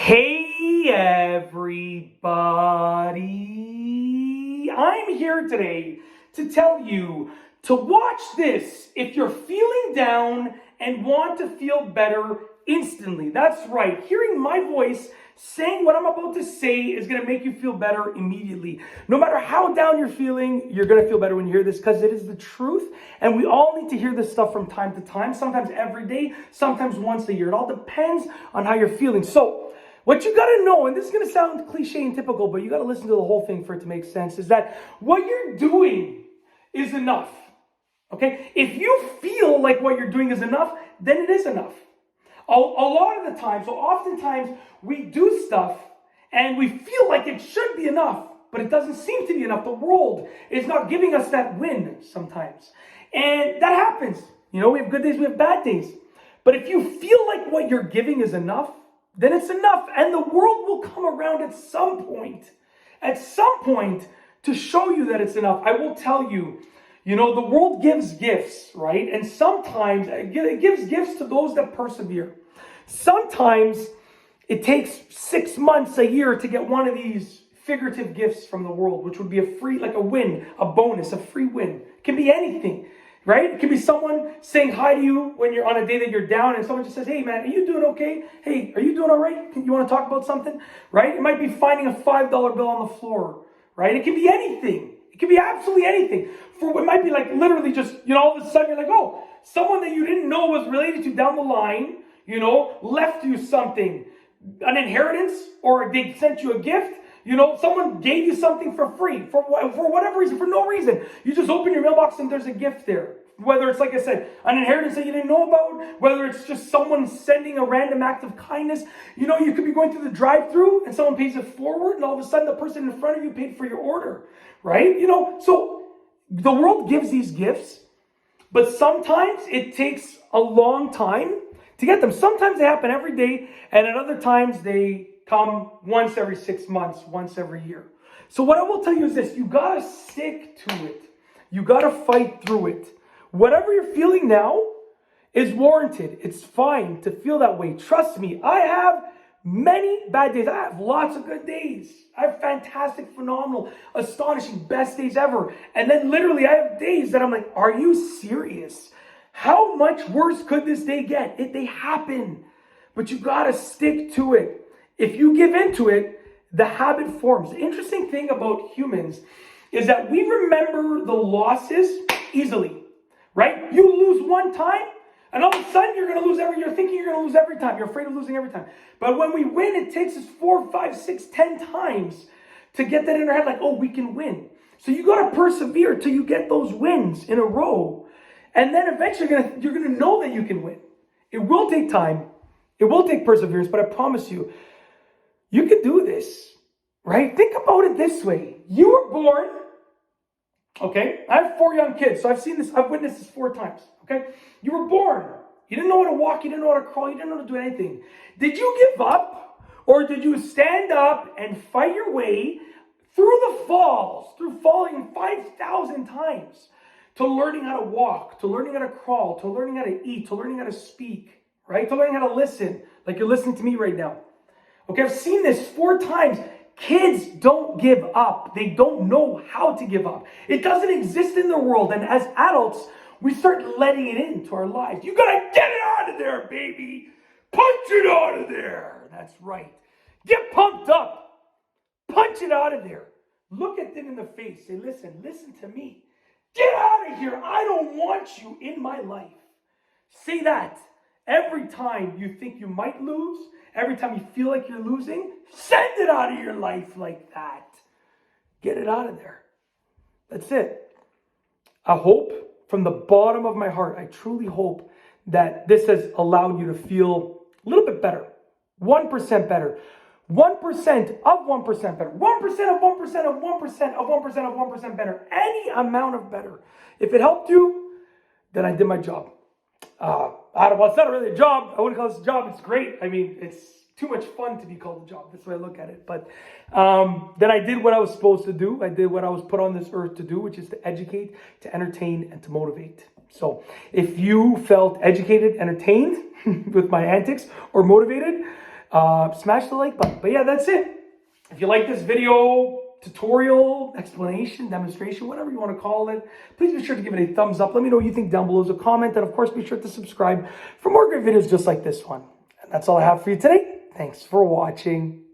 Hey everybody, I'm here today to tell you to watch this if you're feeling down and want to feel better instantly. That's right, hearing my voice saying what I'm about to say is going to make you feel better immediately. No matter how down you're feeling, you're going to feel better when you hear this because it is the truth. And we all need to hear this stuff from time to time, sometimes every day, sometimes once a year. It all depends on how you're feeling. So what you got to know, and this is going to sound cliche and typical, but you got to listen to the whole thing for it to make sense, is that what you're doing is enough. Okay? If you feel like what you're doing is enough, then it is enough. A lot of the time, so oftentimes we do stuff and we feel like it should be enough, but it doesn't seem to be enough. The world is not giving us that win sometimes. And that happens. You know, we have good days, we have bad days. But if you feel like what you're giving is enough, then it's enough. And the world will come around at some point to show you that it's enough. I will tell you, you know, the world gives gifts, right? And sometimes it gives gifts to those that persevere. Sometimes it takes 6 months, a year to get one of these figurative gifts from the world, which would be a free, like a win, a bonus, a free win. It can be anything, right? It can be someone saying hi to you when you're on a day that you're down and someone just says, hey man, are you doing okay? Hey, are you doing all right? You want to talk about something, right? It might be finding a $5 bill on the floor, right? It can be anything. It can be absolutely anything. For it might be like literally just, you know, all of a sudden you're like, oh, someone that you didn't know was related to down the line, you know, left you something, an inheritance, or they sent you a gift. You know, someone gave you something for free, for whatever reason, for no reason. You just open your mailbox and there's a gift there. Whether it's, like I said, an inheritance that you didn't know about, whether it's just someone sending a random act of kindness. You know, you could be going through the drive-thru and someone pays it forward and all of a sudden the person in front of you paid for your order, right? You know, so the world gives these gifts, but sometimes it takes a long time to get them. Sometimes they happen every day, and at other times they come once every 6 months, once every year. So what I will tell you is this: you gotta stick to it. You gotta fight through it. Whatever you're feeling now is warranted. It's fine to feel that way. Trust me, I have many bad days. I have lots of good days. I have fantastic, phenomenal, astonishing, best days ever. And then literally I have days that I'm like, are you serious? How much worse could this day get? They happen, but you gotta stick to it. If you give into it, the habit forms. The interesting thing about humans is that we remember the losses easily, right? You lose one time, and all of a sudden you're thinking you're gonna lose every time. You're afraid of losing every time. But when we win, it takes us 4, 5, 6, 10 times to get that in our head, like, oh, we can win. So you gotta persevere till you get those wins in a row. And then eventually you're gonna know that you can win. It will take time. It will take perseverance, but I promise you, you can do this, right? Think about it this way. You were born, okay? I have 4 young kids, so I've witnessed this 4 times, okay? You were born. You didn't know how to walk. You didn't know how to crawl. You didn't know how to do anything. Did you give up, or did you stand up and fight your way through the falls, through falling 5,000 times, to learning how to walk, to learning how to crawl, to learning how to eat, to learning how to speak, right? To learning how to listen, like you're listening to me right now. Okay, I've seen this 4 times. Kids don't give up. They don't know how to give up. It doesn't exist in the world. And as adults, we start letting it into our lives. You gotta get it out of there, baby. Punch it out of there. That's right. Get pumped up. Punch it out of there. Look at them in the face. Say, listen to me. Get out of here. I don't want you in my life. Say that every time you think you might lose. Every time you feel like you're losing, send it out of your life like that. Get it out of there. That's it. I hope from the bottom of my heart, I truly hope that this has allowed you to feel a little bit better. 1% better. 1% of 1% better. 1% of 1% of 1% of 1% of 1% better. Any amount of better. If it helped you, then I did my job. Well, it's not really a job. I wouldn't call this a job. It's great. I mean, it's too much fun to be called a job. That's the way I look at it. But then I did what I was supposed to do. I did what I was put on this earth to do, which is to educate, to entertain, and to motivate. So if you felt educated, entertained with my antics, or motivated, smash the like button. But yeah, that's it. If you like this video, tutorial, explanation, demonstration, whatever you want to call it, please be sure to give it a thumbs up. Let me know what you think down below as a comment. And of course, be sure to subscribe for more great videos just like this one. And that's all I have for you today. Thanks for watching.